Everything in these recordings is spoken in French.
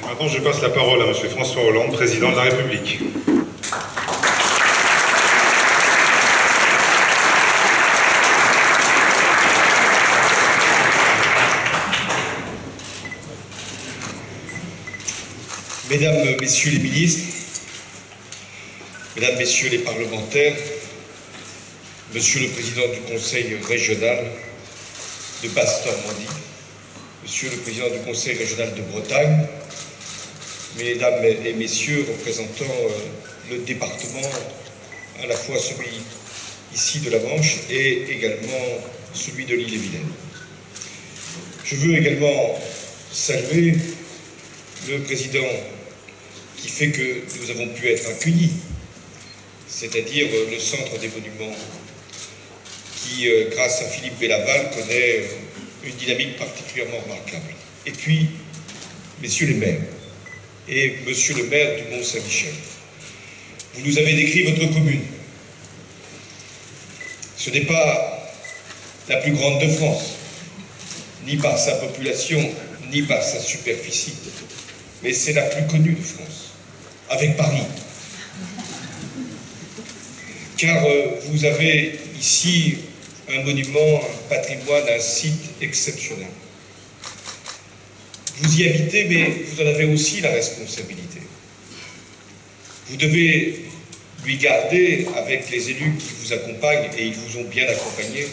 Maintenant, je passe la parole à M. François Hollande, président de la République. Mesdames, Messieurs les ministres, Mesdames, Messieurs les parlementaires, Monsieur le Président du Conseil régional de Basse-Normandie, Monsieur le Président du Conseil régional de Bretagne, Mesdames et Messieurs représentant le département, à la fois celui ici de la Manche et également celui de l'Ille-et-Vilaine. Je veux également saluer le Président qui fait que nous avons pu être accueillis, c'est-à-dire le Centre des Monuments qui, grâce à Philippe Bellaval, connaît une dynamique particulièrement remarquable. Et puis, messieurs les maires et monsieur le maire du Mont-Saint-Michel, vous nous avez décrit votre commune. Ce n'est pas la plus grande de France, ni par sa population, ni par sa superficie, mais c'est la plus connue de France, avec Paris. Car vous avez ici un monument, un patrimoine, un site exceptionnel. Vous y habitez, mais vous en avez aussi la responsabilité. Vous devez lui garder, avec les élus qui vous accompagnent, et ils vous ont bien accompagné,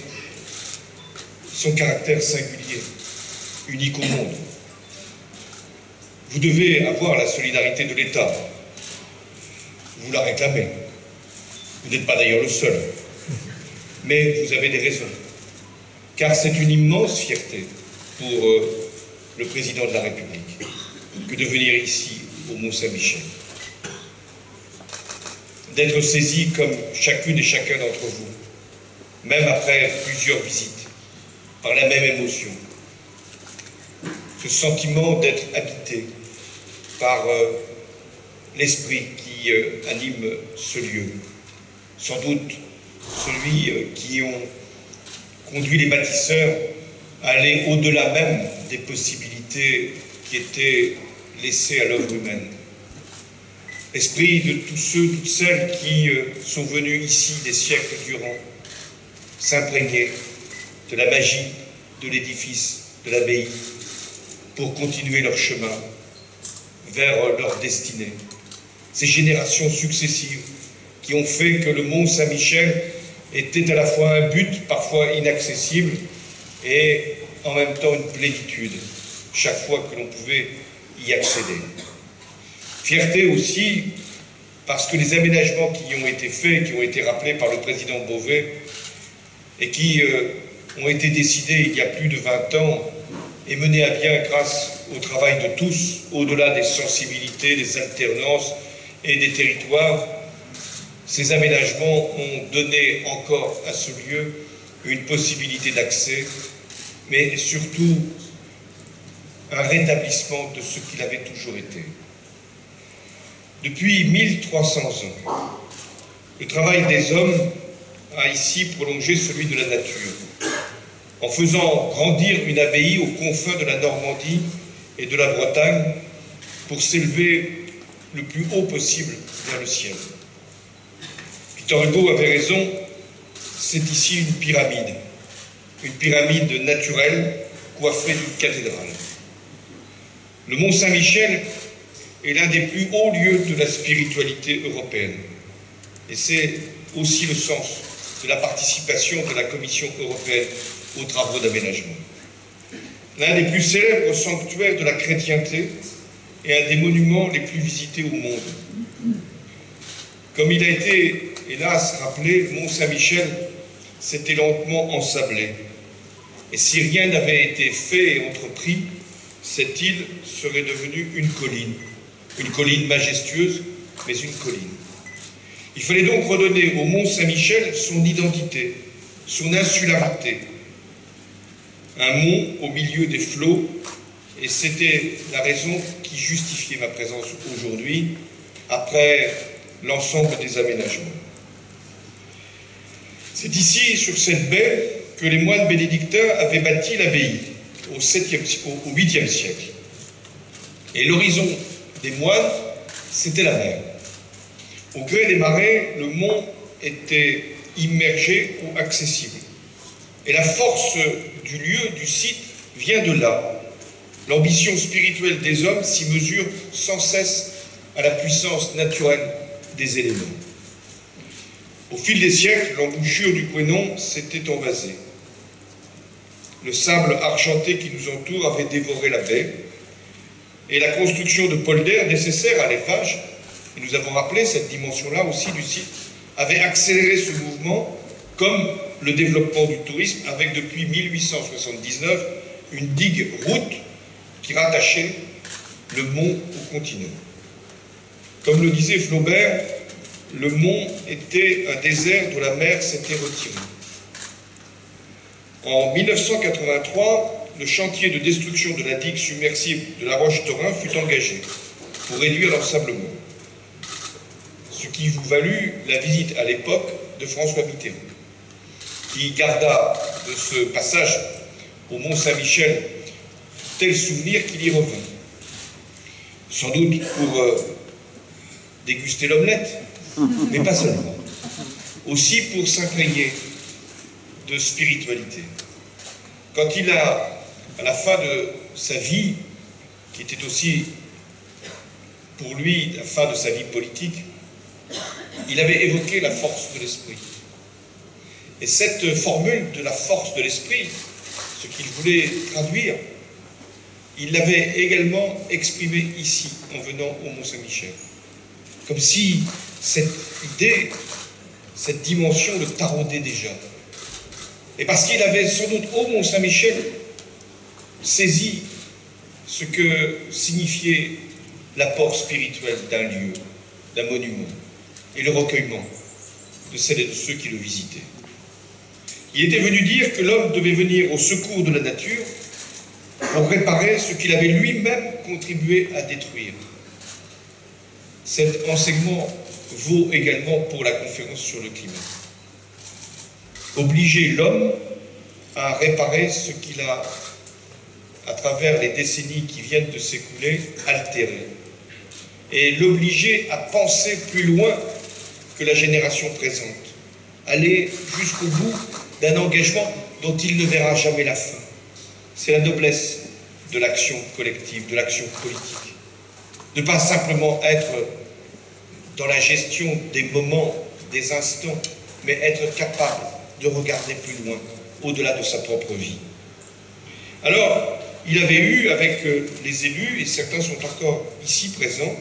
son caractère singulier, unique au monde. Vous devez avoir la solidarité de l'État. Vous la réclamez. Vous n'êtes pas d'ailleurs le seul. Mais vous avez des raisons. Car c'est une immense fierté pour le Président de la République que de venir ici, au Mont-Saint-Michel. D'être saisi comme chacune et chacun d'entre vous, même après plusieurs visites, par la même émotion. Ce sentiment d'être habité par l'esprit qui anime ce lieu. Sans doute celui qui ont conduit les bâtisseurs à aller au-delà même des possibilités qui étaient laissées à l'œuvre humaine. L'esprit de tous ceux, toutes celles qui sont venus ici des siècles durant, s'imprégner de la magie de l'édifice de l'abbaye pour continuer leur chemin vers leur destinée. Ces générations successives qui ont fait que le Mont Saint-Michel était à la fois un but parfois inaccessible et en même temps une plénitude chaque fois que l'on pouvait y accéder. Fierté aussi parce que les aménagements qui y ont été faits, qui ont été rappelés par le président Beauvais et qui ont été décidés il y a plus de 20 ans et menés à bien grâce au travail de tous, au-delà des sensibilités, des alternances et des territoires, ces aménagements ont donné encore à ce lieu une possibilité d'accès, mais surtout un rétablissement de ce qu'il avait toujours été. Depuis 1300 ans, le travail des hommes a ici prolongé celui de la nature, en faisant grandir une abbaye aux confins de la Normandie et de la Bretagne pour s'élever le plus haut possible vers le ciel. Victor Hugo avait raison, c'est ici une pyramide naturelle coiffée d'une cathédrale. Le Mont Saint-Michel est l'un des plus hauts lieux de la spiritualité européenne. Et c'est aussi le sens de la participation de la Commission européenne aux travaux d'aménagement. L'un des plus célèbres sanctuaires de la chrétienté et un des monuments les plus visités au monde. Comme il a été, hélas, rappelé, le Mont Saint-Michel s'était lentement ensablé. Et si rien n'avait été fait et entrepris, cette île serait devenue une colline majestueuse, mais une colline. Il fallait donc redonner au Mont Saint-Michel son identité, son insularité. Un mont au milieu des flots, et c'était la raison qui justifiait ma présence aujourd'hui, après l'ensemble des aménagements. C'est ici, sur cette baie, que les moines bénédictins avaient bâti l'abbaye au 8e siècle. Et l'horizon des moines, c'était la mer. Au gré des marées, le mont était immergé ou accessible. Et la force du lieu, du site, vient de là. L'ambition spirituelle des hommes s'y mesure sans cesse à la puissance naturelle des éléments. Au fil des siècles, l'embouchure du Couesnon s'était envasée. Le sable argenté qui nous entoure avait dévoré la baie, et la construction de polders nécessaires à l'élevage, et nous avons rappelé cette dimension-là aussi du site, avait accéléré ce mouvement, comme le développement du tourisme, avec depuis 1879 une digue-route qui rattachait le mont au continent. Comme le disait Flaubert, le mont était un désert dont la mer s'était retirée. En 1983, le chantier de destruction de la digue submersible de la Roche-Taurin fut engagé pour réduire l'ensablement, ce qui vous valut la visite à l'époque de François Mitterrand, qui garda de ce passage au Mont-Saint-Michel tel souvenir qu'il y revint. Sans doute pour déguster l'omelette, mais pas seulement. Aussi pour s'imprégner de spiritualité. Quand il a, à la fin de sa vie, qui était aussi pour lui la fin de sa vie politique, il avait évoqué la force de l'esprit. Et cette formule de la force de l'esprit, ce qu'il voulait traduire, il l'avait également exprimé ici, en venant au Mont-Saint-Michel. Comme si cette idée, cette dimension le taraudait déjà. Et parce qu'il avait sans doute au Mont-Saint-Michel saisi ce que signifiait l'apport spirituel d'un lieu, d'un monument, et le recueillement de celles et de ceux qui le visitaient. Il était venu dire que l'homme devait venir au secours de la nature pour réparer ce qu'il avait lui-même contribué à détruire. Cet enseignement vaut également pour la conférence sur le climat. Obliger l'homme à réparer ce qu'il a, à travers les décennies qui viennent de s'écouler, altéré. Et l'obliger à penser plus loin que la génération présente. Aller jusqu'au bout d'un engagement dont il ne verra jamais la fin. C'est la noblesse de l'action collective, de l'action politique. Ne pas simplement être dans la gestion des moments, des instants, mais être capable de regarder plus loin, au-delà de sa propre vie. Alors, il avait eu avec les élus, et certains sont encore ici présents,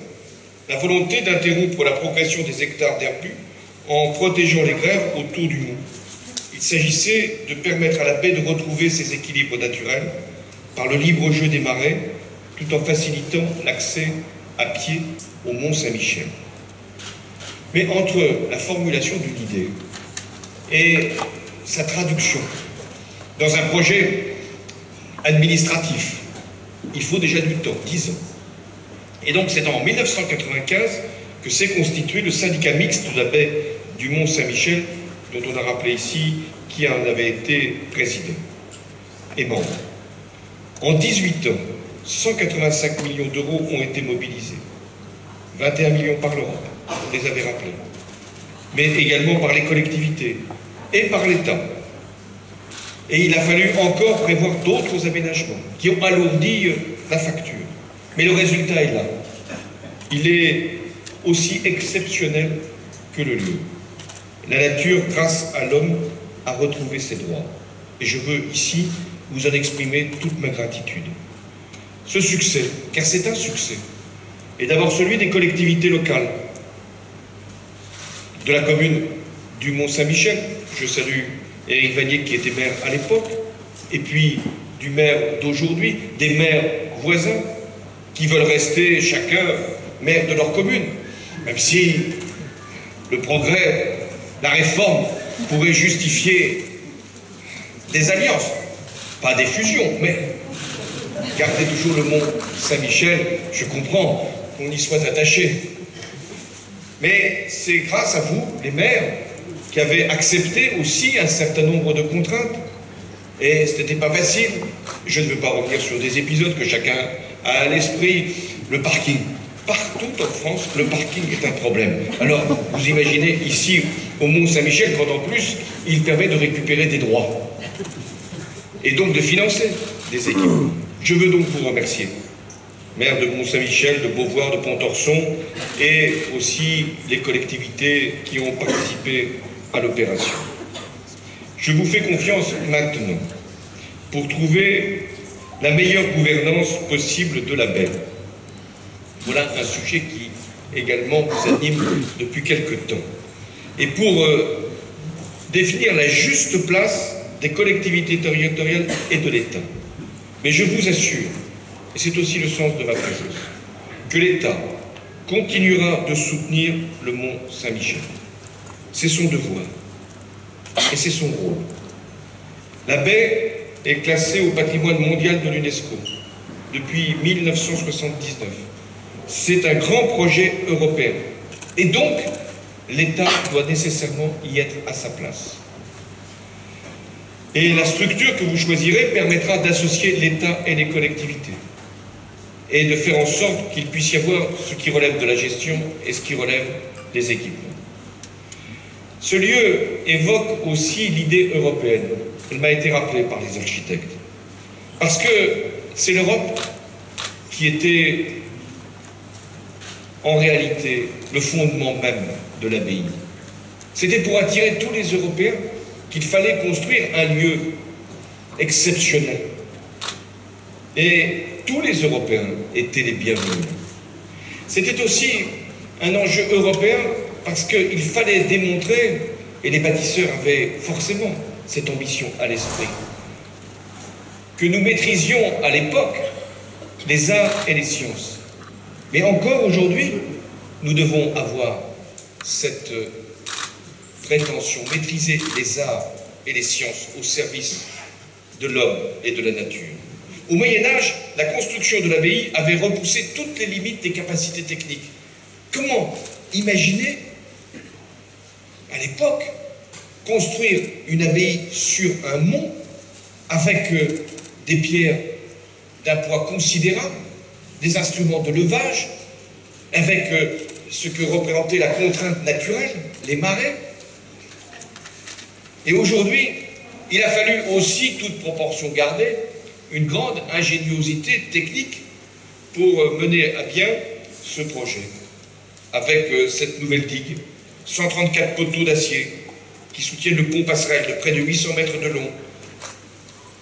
la volonté d'interrompre la progression des hectares d'herbus en protégeant les grèves autour du mont. Il s'agissait de permettre à la baie de retrouver ses équilibres naturels par le libre jeu des marais, tout en facilitant l'accès à pied au Mont-Saint-Michel. Mais entre la formulation d'une idée et sa traduction dans un projet administratif, il faut déjà du temps, 10 ans. Et donc c'est en 1995 que s'est constitué le syndicat mixte de la baie du Mont-Saint-Michel, dont on a rappelé ici qui en avait été président et membre. En 18 ans, 185 millions d'euros ont été mobilisés. 21 millions par l'Europe, on les avait rappelés. Mais également par les collectivités et par l'État. Et il a fallu encore prévoir d'autres aménagements qui ont alourdi la facture. Mais le résultat est là. Il est aussi exceptionnel que le lieu. La nature, grâce à l'homme, a retrouvé ses droits. Et je veux ici vous en exprimer toute ma gratitude. Ce succès, car c'est un succès, est d'abord celui des collectivités locales, de la commune du Mont-Saint-Michel. Je salue Éric Vanier qui était maire à l'époque, et puis du maire d'aujourd'hui, des maires voisins qui veulent rester chacun maire de leur commune, même si le progrès, la réforme pourrait justifier des alliances, pas des fusions, mais garder toujours le Mont Saint-Michel, je comprends qu'on y soit attaché. Mais c'est grâce à vous, les maires, qui avez accepté aussi un certain nombre de contraintes. Et ce n'était pas facile. Je ne veux pas revenir sur des épisodes que chacun a à l'esprit le parking. Partout en France, le parking est un problème. Alors, vous imaginez ici, au Mont-Saint-Michel, quand en plus, il permet de récupérer des droits. Et donc de financer des équipements. Je veux donc vous remercier, maire de Mont-Saint-Michel, de Beauvoir, de Pontorson, et aussi les collectivités qui ont participé à l'opération. Je vous fais confiance maintenant pour trouver la meilleure gouvernance possible de la baie. Voilà un sujet qui également vous anime depuis quelque temps. Et pour définir la juste place des collectivités territoriales et de l'État. Mais je vous assure, et c'est aussi le sens de ma présence, que l'État continuera de soutenir le Mont Saint-Michel. C'est son devoir et c'est son rôle. La baie est classée au patrimoine mondial de l'UNESCO depuis 1979. C'est un grand projet européen. Et donc, l'État doit nécessairement y être à sa place. Et la structure que vous choisirez permettra d'associer l'État et les collectivités et de faire en sorte qu'il puisse y avoir ce qui relève de la gestion et ce qui relève des équipements. Ce lieu évoque aussi l'idée européenne. Elle m'a été rappelée par les architectes. Parce que c'est l'Europe qui était en réalité le fondement même de l'abbaye. C'était pour attirer tous les Européens qu'il fallait construire un lieu exceptionnel. Et tous les Européens étaient les bienvenus. C'était aussi un enjeu européen parce qu'il fallait démontrer, et les bâtisseurs avaient forcément cette ambition à l'esprit, que nous maîtrisions à l'époque les arts et les sciences. Mais encore aujourd'hui, nous devons avoir cette prétention, maîtriser les arts et les sciences au service de l'homme et de la nature. Au Moyen-Âge, la construction de l'abbaye avait repoussé toutes les limites des capacités techniques. Comment imaginer, à l'époque, construire une abbaye sur un mont avec des pierres d'un poids considérable, des instruments de levage, avec ce que représentait la contrainte naturelle, les marais. Et aujourd'hui, il a fallu aussi, toute proportion gardée, une grande ingéniosité technique pour mener à bien ce projet. Avec cette nouvelle digue, 134 poteaux d'acier qui soutiennent le pont passerelle de près de 800 mètres de long,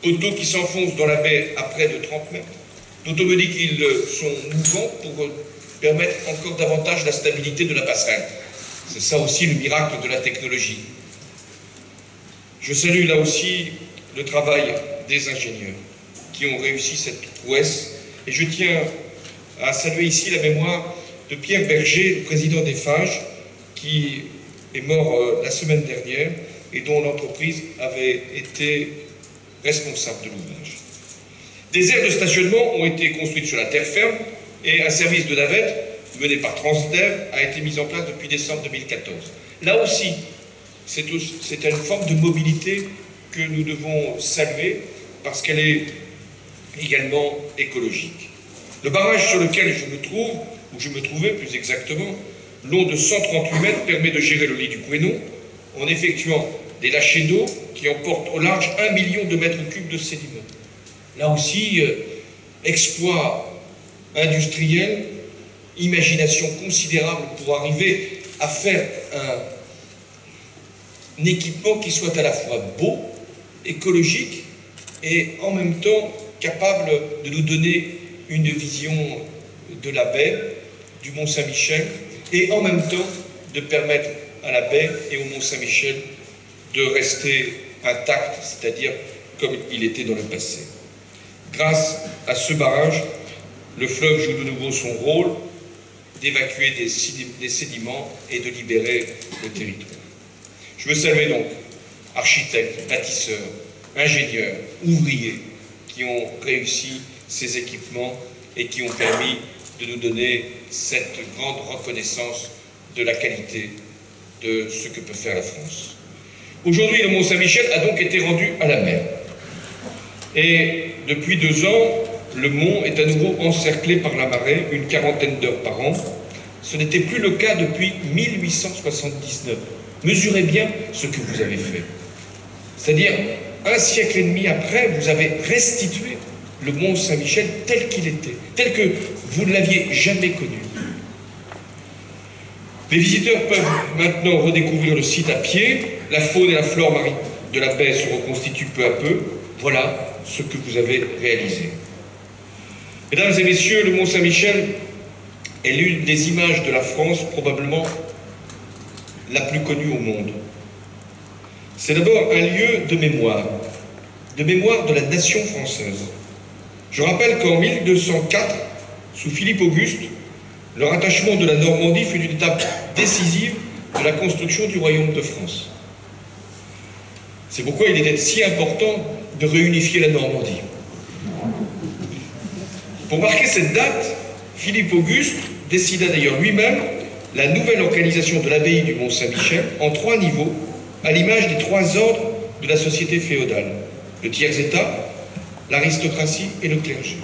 poteaux qui s'enfoncent dans la baie à près de 30 mètres, dont on me dit qu'ils sont mouvants pour permettre encore davantage la stabilité de la passerelle. C'est ça aussi le miracle de la technologie. Je salue là aussi le travail des ingénieurs qui ont réussi cette prouesse, et je tiens à saluer ici la mémoire de Pierre Berger, le président d'Eiffage, qui est mort la semaine dernière et dont l'entreprise avait été responsable de l'ouvrage. Des aires de stationnement ont été construites sur la terre ferme et un service de navette mené par Transdev a été mis en place depuis décembre 2014. Là aussi, c'est une forme de mobilité que nous devons saluer parce qu'elle est également écologique. Le barrage sur lequel je me trouve, où je me trouvais plus exactement, long de 138 mètres, permet de gérer le lit du Couesnon en effectuant des lâchers d'eau qui emportent au large 1 million de mètres cubes de sédiments. Là aussi, exploit industriel, imagination considérable pour arriver à faire un équipement qui soit à la fois beau, écologique et en même temps capable de nous donner une vision de la baie, du Mont Saint-Michel, et en même temps de permettre à la baie et au Mont Saint-Michel de rester intact, c'est-à-dire comme il était dans le passé. Grâce à ce barrage, le fleuve joue de nouveau son rôle d'évacuer des sédiments et de libérer le territoire. Je veux saluer donc architectes, bâtisseurs, ingénieurs, ouvriers qui ont réussi ces équipements et qui ont permis de nous donner cette grande reconnaissance de la qualité de ce que peut faire la France. Aujourd'hui, le Mont Saint-Michel a donc été rendu à la mer. Et depuis 2 ans, le mont est à nouveau encerclé par la marée, une quarantaine d'heures par an. Ce n'était plus le cas depuis 1879. Mesurez bien ce que vous avez fait. C'est-à-dire, un siècle et demi après, vous avez restitué le mont Saint-Michel tel qu'il était, tel que vous ne l'aviez jamais connu. Les visiteurs peuvent maintenant redécouvrir le site à pied. La faune et la flore marine de la baie se reconstituent peu à peu. Voilà ce que vous avez réalisé. Mesdames et messieurs, le mont Saint-Michel est l'une des images de la France probablement la plus connue au monde. C'est d'abord un lieu de mémoire de la nation française. Je rappelle qu'en 1204, sous Philippe Auguste, le rattachement de la Normandie fut une étape décisive de la construction du royaume de France. C'est pourquoi il était si important de réunifier la Normandie. Pour marquer cette date, Philippe Auguste décida d'ailleurs lui-même la nouvelle organisation de l'abbaye du Mont Saint-Michel en 3 niveaux, à l'image des 3 ordres de la société féodale: le tiers-état, l'aristocratie et le clergé.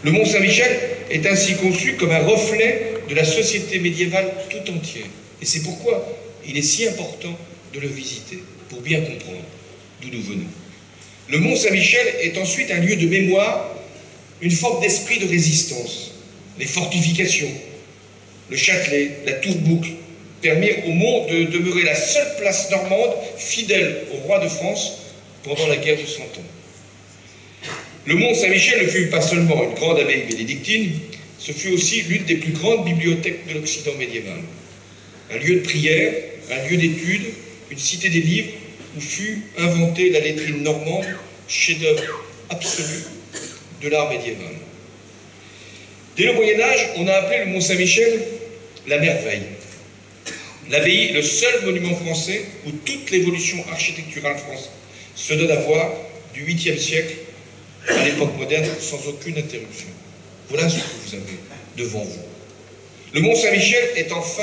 Le Mont Saint-Michel est ainsi conçu comme un reflet de la société médiévale tout entière. Et c'est pourquoi il est si important de le visiter, pour bien comprendre d'où nous venons. Le Mont Saint-Michel est ensuite un lieu de mémoire, une forme d'esprit de résistance. Les fortifications, le Châtelet, la Tour-Boucle permirent au Mont de demeurer la seule place normande fidèle au roi de France pendant la guerre de Cent Ans. Le Mont Saint-Michel ne fut pas seulement une grande abbaye bénédictine, ce fut aussi l'une des plus grandes bibliothèques de l'Occident médiéval. Un lieu de prière, un lieu d'étude, une cité des livres où fut inventée la lettrine normande, chef-d'œuvre absolu de l'art médiéval. Dès le Moyen-Âge, on a appelé le Mont Saint-Michel la merveille. L'abbaye est le seul monument français où toute l'évolution architecturale française se donne à voir du 8e siècle à l'époque moderne sans aucune interruption. Voilà ce que vous avez devant vous. Le Mont Saint-Michel est enfin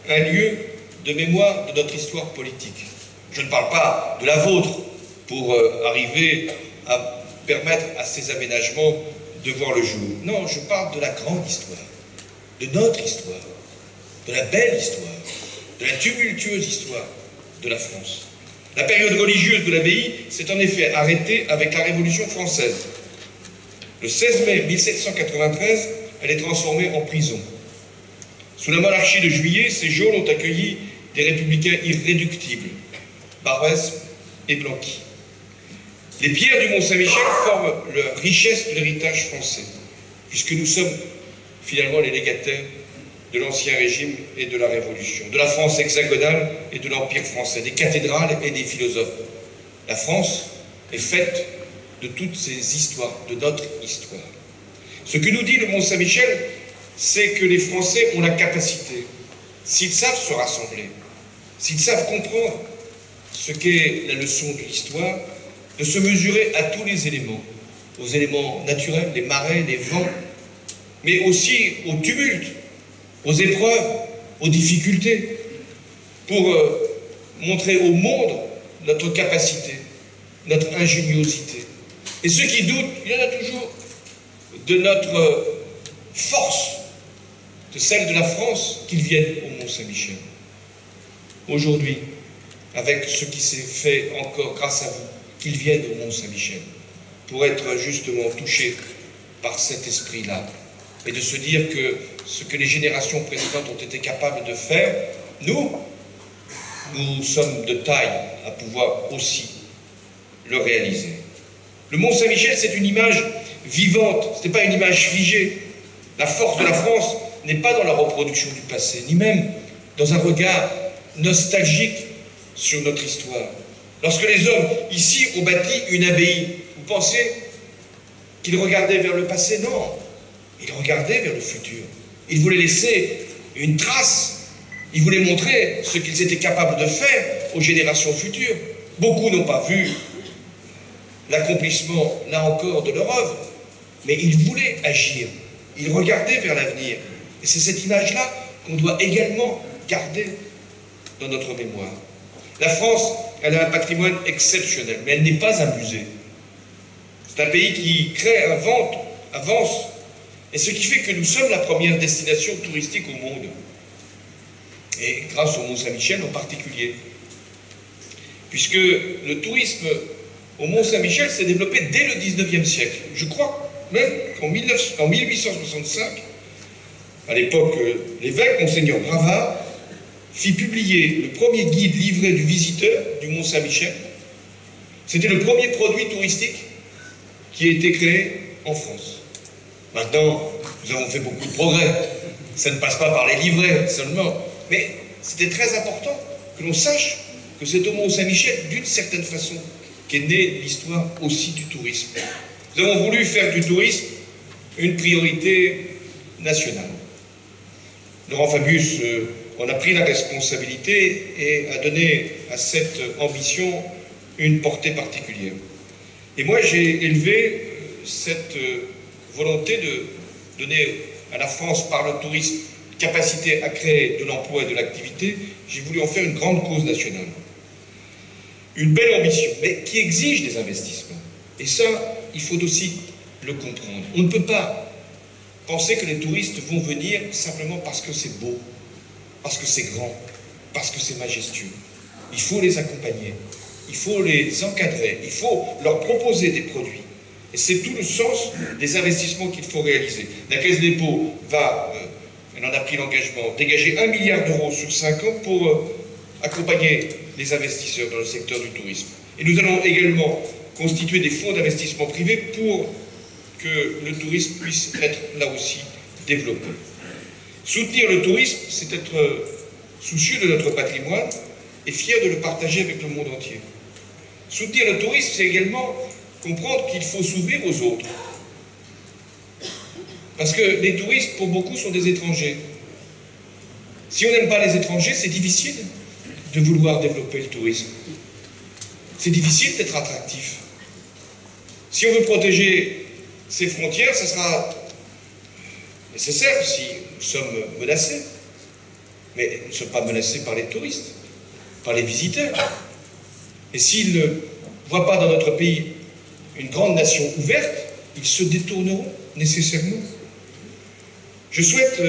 un lieu de mémoire de notre histoire politique. Je ne parle pas de la vôtre pour arriver à permettre à ces aménagements de voir le jour. Non, je parle de la grande histoire, de notre histoire, de la belle histoire, de la tumultueuse histoire de la France. La période religieuse de l'abbaye s'est en effet arrêtée avec la Révolution française. Le 16 mai 1793, elle est transformée en prison. Sous la monarchie de Juillet, ces geôles ont accueilli des républicains irréductibles, Barbès et Blanqui. Les pierres du Mont Saint-Michel forment la richesse de l'héritage français, puisque nous sommes finalement les légataires de l'Ancien Régime et de la Révolution, de la France hexagonale et de l'Empire français, des cathédrales et des philosophes. La France est faite de toutes ces histoires, de notre histoire. Ce que nous dit le Mont Saint-Michel, c'est que les Français ont la capacité, s'ils savent se rassembler, s'ils savent comprendre ce qu'est la leçon de l'histoire, de se mesurer à tous les éléments, aux éléments naturels, les marais, les vents, mais aussi au tumulte, aux épreuves, aux difficultés, pour montrer au monde notre capacité, notre ingéniosité. Et ceux qui doutent, il y en a toujours, de notre force, de celle de la France, qu'ils viennent au Mont Saint-Michel. Aujourd'hui, avec ce qui s'est fait encore grâce à vous, qu'ils viennent au Mont Saint-Michel, pour être justement touchés par cet esprit-là, et de se dire que ce que les générations précédentes ont été capables de faire, nous sommes de taille à pouvoir aussi le réaliser. Le Mont Saint-Michel, c'est une image vivante, ce n'est pas une image figée. La force de la France n'est pas dans la reproduction du passé, ni même dans un regard nostalgique sur notre histoire. Lorsque les hommes ici ont bâti une abbaye, vous pensez qu'ils regardaient vers le passé? Non, ils regardaient vers le futur. Ils voulaient laisser une trace, ils voulaient montrer ce qu'ils étaient capables de faire aux générations futures. Beaucoup n'ont pas vu l'accomplissement, là encore, de leur œuvre, mais ils voulaient agir, ils regardaient vers l'avenir. Et c'est cette image-là qu'on doit également garder dans notre mémoire. La France, elle a un patrimoine exceptionnel, mais elle n'est pas un musée. C'est un pays qui crée, invente avance, et ce qui fait que nous sommes la première destination touristique au monde, et grâce au Mont-Saint-Michel en particulier, puisque le tourisme au Mont-Saint-Michel s'est développé dès le 19e siècle. Je crois même qu'en 1865, à l'époque, l'évêque Monseigneur Bravard fit publier le premier guide livré du visiteur du Mont-Saint-Michel. C'était le premier produit touristique qui a été créé en France. Maintenant, nous avons fait beaucoup de progrès. Ça ne passe pas par les livrets seulement. Mais c'était très important que l'on sache que c'est au Mont-Saint-Michel, d'une certaine façon, qu'est née l'histoire aussi du tourisme. Nous avons voulu faire du tourisme une priorité nationale. Laurent Fabius en a pris la responsabilité et a donné à cette ambition une portée particulière. Et moi, j'ai élevé cette volonté de donner à la France, par le tourisme, capacité à créer de l'emploi et de l'activité. J'ai voulu en faire une grande cause nationale. Une belle ambition, mais qui exige des investissements. Et ça, il faut aussi le comprendre. On ne peut pas penser que les touristes vont venir simplement parce que c'est beau, parce que c'est grand, parce que c'est majestueux. Il faut les accompagner, il faut les encadrer, il faut leur proposer des produits. Et c'est tout le sens des investissements qu'il faut réaliser. La Caisse des dépôts va, elle en a pris l'engagement, dégager 1 milliard d'euros sur 5 ans pour accompagner les investisseurs dans le secteur du tourisme. Et nous allons également constituer des fonds d'investissement privés pour que le tourisme puisse être là aussi développé. Soutenir le tourisme, c'est être soucieux de notre patrimoine et fier de le partager avec le monde entier. Soutenir le tourisme, c'est également comprendre qu'il faut s'ouvrir aux autres. Parce que les touristes, pour beaucoup, sont des étrangers. Si on n'aime pas les étrangers, c'est difficile de vouloir développer le tourisme. C'est difficile d'être attractif. Si on veut protéger ces frontières, ça sera nécessaire si nous sommes menacés. Mais nous ne sommes pas menacés par les touristes, par les visiteurs. Et s'ils ne voient pas dans notre pays une grande nation ouverte, ils se détourneront nécessairement. Je souhaite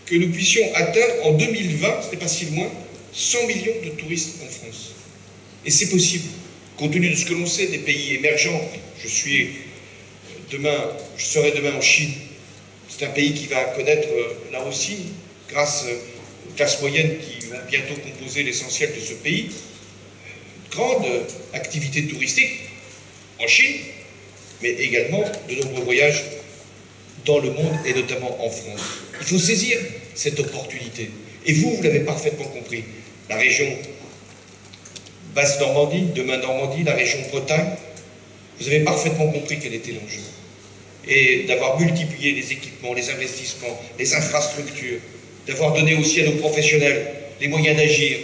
que nous puissions atteindre en 2020, ce n'est pas si loin, 100 millions de touristes en France. Et c'est possible, compte tenu de ce que l'on sait des pays émergents. Je serai demain en Chine. C'est un pays qui va connaître, là aussi, grâce aux classes moyennes qui vont bientôt composer l'essentiel de ce pays, une grande activité touristique en Chine, mais également de nombreux voyages dans le monde et notamment en France. Il faut saisir cette opportunité. Et vous l'avez parfaitement compris. La région Basse-Normandie, demain Normandie, la région Bretagne, vous avez parfaitement compris quel était l'enjeu. Et d'avoir multiplié les équipements, les investissements, les infrastructures, d'avoir donné aussi à nos professionnels les moyens d'agir,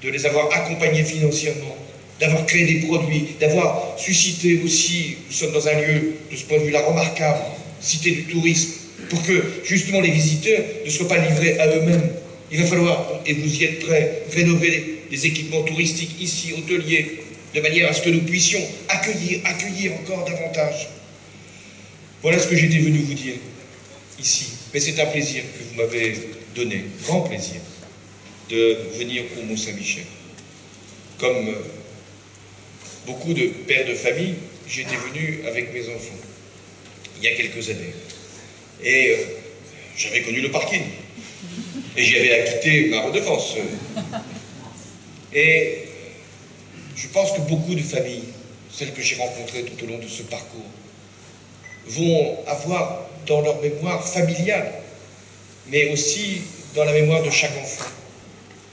de les avoir accompagnés financièrement, d'avoir créé des produits, d'avoir suscité aussi, nous sommes dans un lieu de ce point de vue-là remarquable, cité du tourisme, pour que justement les visiteurs ne soient pas livrés à eux-mêmes. Il va falloir, et vous y êtes prêts, rénover les équipements touristiques ici, hôteliers, de manière à ce que nous puissions accueillir encore davantage. Voilà ce que j'étais venu vous dire ici. Mais c'est un plaisir que vous m'avez donné, grand plaisir, de venir au Mont-Saint-Michel. Comme beaucoup de pères de famille, j'étais venu avec mes enfants, il y a quelques années. Et j'avais connu le parking. Et j'y avais acquitté ma redevance. Et je pense que beaucoup de familles, celles que j'ai rencontrées tout au long de ce parcours, vont avoir dans leur mémoire familiale, mais aussi dans la mémoire de chaque enfant,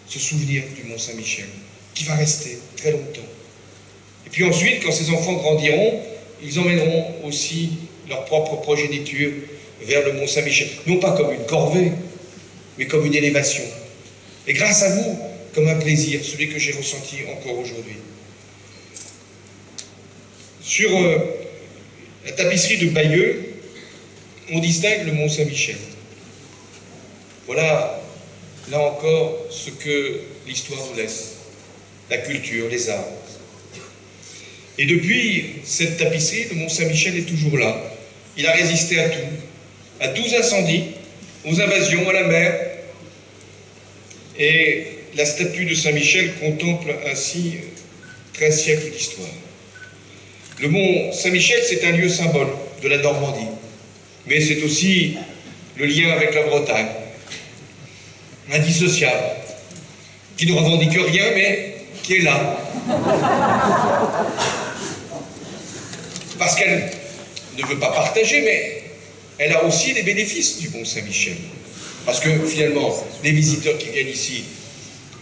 ce souvenir du Mont-Saint-Michel, qui va rester très longtemps. Et puis ensuite, quand ces enfants grandiront, ils emmèneront aussi leur propre progéniture vers le Mont-Saint-Michel, non pas comme une corvée, mais comme une élévation. Et grâce à vous, comme un plaisir, celui que j'ai ressenti encore aujourd'hui. Sur la tapisserie de Bayeux, on distingue le Mont-Saint-Michel. Voilà, là encore, ce que l'histoire nous laisse. La culture, les arts. Et depuis cette tapisserie, le Mont-Saint-Michel est toujours là, Il a résisté à tout, à 12 incendies, aux invasions, à la mer. Et la statue de Saint-Michel contemple ainsi 13 siècles d'histoire. Le mont Saint-Michel, c'est un lieu symbole de la Normandie, mais c'est aussi le lien avec la Bretagne, indissociable, qui ne revendique rien, mais qui est là. Parce qu'elle ne veut pas partager, mais elle a aussi les bénéfices du mont Saint-Michel. Parce que finalement, les visiteurs qui viennent ici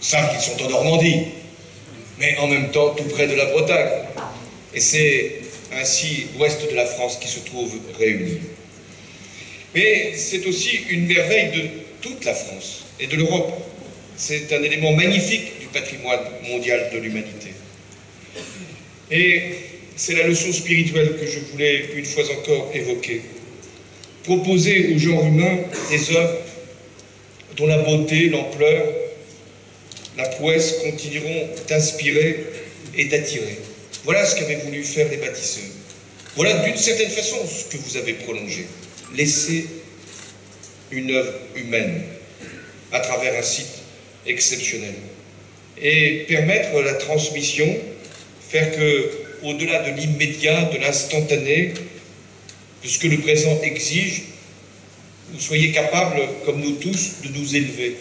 savent qu'ils sont en Normandie, mais en même temps tout près de la Bretagne. Et c'est ainsi l'ouest de la France qui se trouve réuni. Mais c'est aussi une merveille de toute la France et de l'Europe. C'est un élément magnifique du patrimoine mondial de l'humanité. Et c'est la leçon spirituelle que je voulais une fois encore évoquer. Proposer au genre humain des œuvres dont la beauté, l'ampleur, la prouesse continueront d'inspirer et d'attirer. Voilà ce qu'avaient voulu faire les bâtisseurs. Voilà d'une certaine façon ce que vous avez prolongé. Laisser une œuvre humaine à travers un site exceptionnel et permettre la transmission, faire que, au-delà de l'immédiat, de l'instantané, de ce que le présent exige, vous soyez capables, comme nous tous, de nous élever,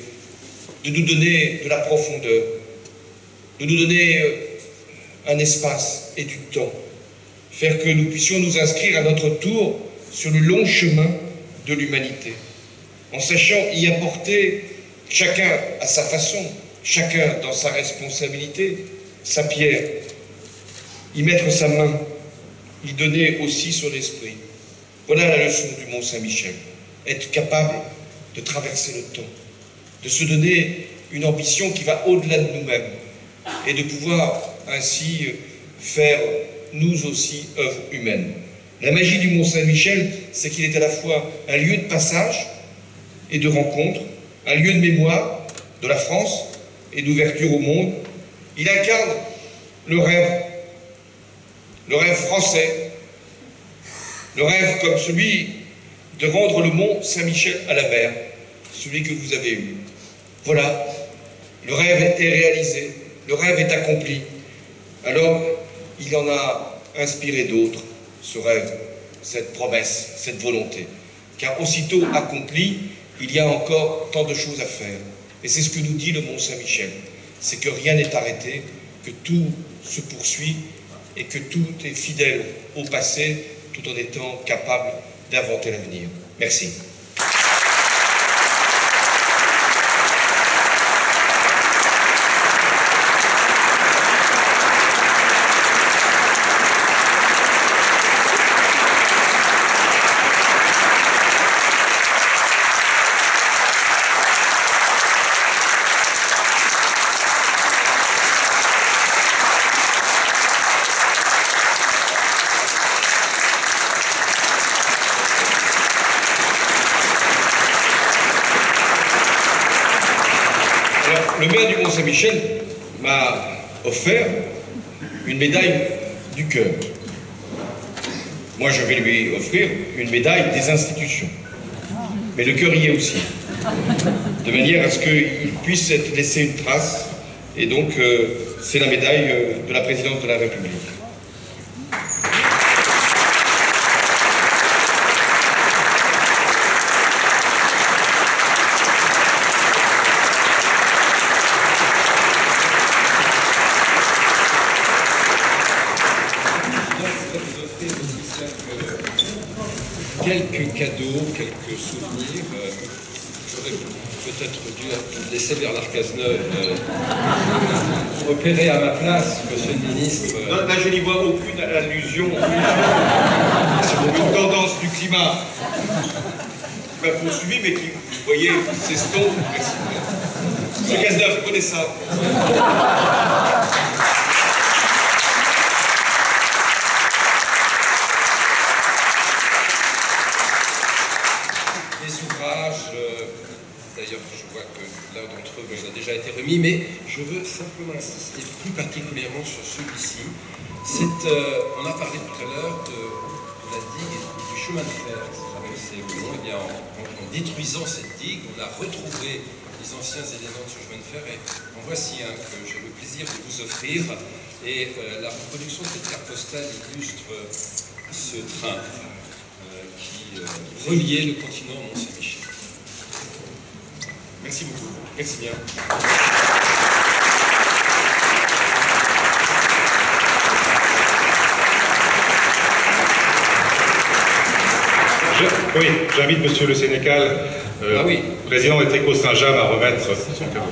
de nous donner de la profondeur, de nous donner un espace et du temps, faire que nous puissions nous inscrire à notre tour sur le long chemin de l'humanité, en sachant y apporter chacun à sa façon, chacun dans sa responsabilité, sa pierre, y mettre sa main, y donner aussi son esprit. Voilà la leçon du mont Saint-Michel, être capable de traverser le temps, de se donner une ambition qui va au-delà de nous-mêmes et de pouvoir ainsi faire nous aussi œuvre humaine. La magie du mont Saint-Michel, c'est qu'il est à la fois un lieu de passage et de rencontre, un lieu de mémoire de la France et d'ouverture au monde. Il incarne le rêve français, le rêve comme celui de rendre le mont Saint-Michel à la mer, celui que vous avez eu. Voilà, le rêve est réalisé, le rêve est accompli. Alors, il en a inspiré d'autres, ce rêve, cette promesse, cette volonté. Car aussitôt accompli, il y a encore tant de choses à faire. Et c'est ce que nous dit le mont Saint-Michel. C'est que rien n'est arrêté, que tout se poursuit et que tout est fidèle au passé, tout en étant capable d'inventer l'avenir. Merci. Le maire du Mont-Saint-Michel m'a offert une médaille du cœur. Moi, je vais lui offrir une médaille des institutions. Mais le cœur y est aussi. De manière à ce qu'il puisse laisser une trace. Et donc, c'est la médaille de la présidence de la République. Quelques cadeaux, quelques souvenirs. J'aurais peut-être dû laisser Bernard Cazeneuve opérer à ma place, monsieur le ministre. Non, là, je n'y vois aucune allusion, une tendance du climat qui m'a poursuivi, mais qui, vous voyez, s'estompe. Monsieur Cazeneuve, prenez ça. D'ailleurs, je vois que l'un d'entre eux a déjà été remis, mais je veux simplement insister plus particulièrement sur celui-ci. On a parlé tout à l'heure de la digue du chemin de fer qui traversait le long. Eh bien, en détruisant cette digue, on a retrouvé les anciens éléments de ce chemin de fer, et en voici un que j'ai le plaisir de vous offrir. Et la reproduction de cette carte postale illustre ce train qui reliait le continent Mont-Saint-Michel. Merci beaucoup. Merci bien. Oui, j'invite Monsieur le Sénécal, président des Tricots Saint-James, à remettre son cadeau.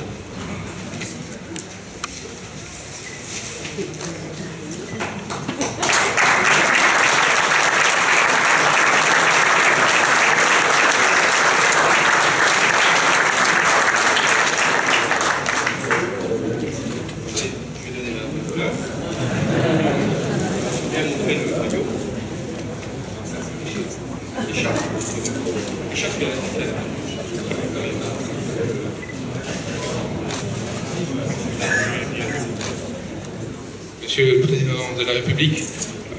Monsieur le Président de la République,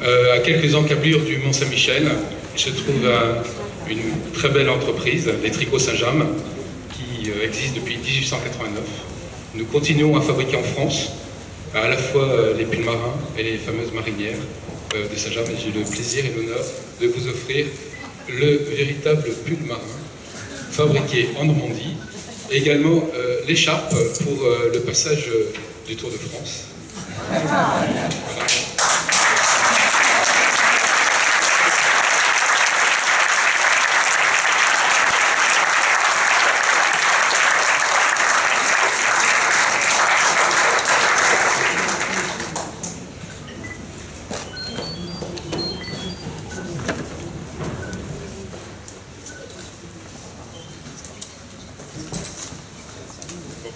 à quelques encablures du Mont-Saint-Michel, se trouve une très belle entreprise, les Tricots Saint-James, qui existe depuis 1889. Nous continuons à fabriquer en France à la fois les pulls marins et les fameuses marinières de Saint-James. J'ai le plaisir et l'honneur de vous offrir le véritable pull marin fabriqué en Normandie, et également l'écharpe pour le passage du Tour de France. Voilà.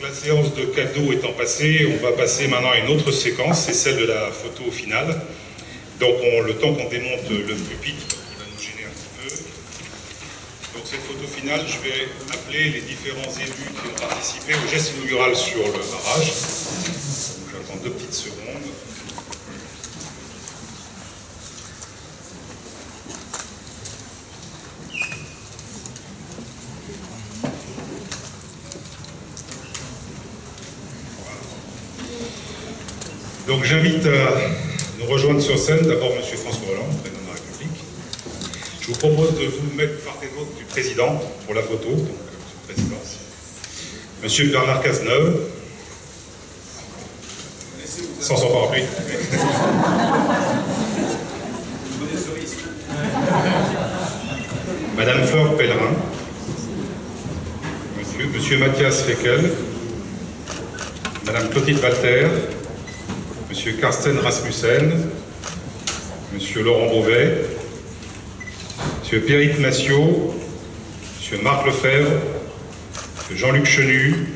La séance de cadeaux étant passée, on va passer maintenant à une autre séquence, c'est celle de la photo finale. Donc le temps qu'on démonte le pupitre qui va nous gêner un petit peu. Donc cette photo finale, je vais appeler les différents élus qui ont participé au geste inaugural sur le barrage. J'attends 2 petites secondes. Donc j'invite à nous rejoindre sur scène d'abord M. François Hollande, président de la République. Je vous propose de vous mettre part et d'autre du président pour la photo, donc M. le Président. M. Bernard Cazeneuve, sans son parapluie. Madame Fleur Pellerin, Monsieur Mathias Feckel, Madame Clotilde Walter, Monsieur Carsten Rasmussen, Monsieur Laurent Beauvais, Monsieur Pierrick Massiot, Monsieur Marc Lefebvre, Monsieur Jean-Luc Chenu,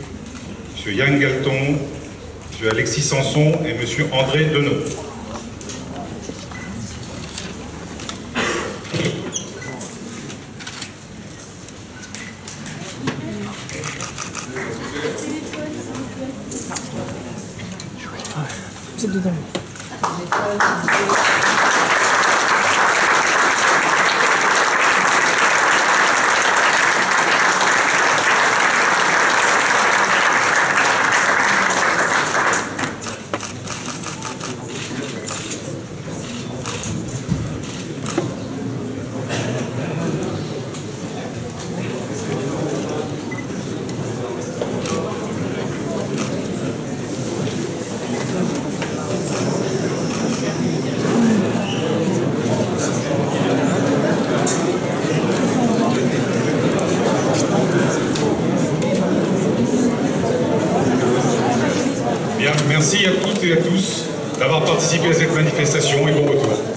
Monsieur Yann Galton, Monsieur Alexis Sanson et Monsieur André Denot. C'est dedans. Merci à toutes et à tous d'avoir participé à cette manifestation et bon retour.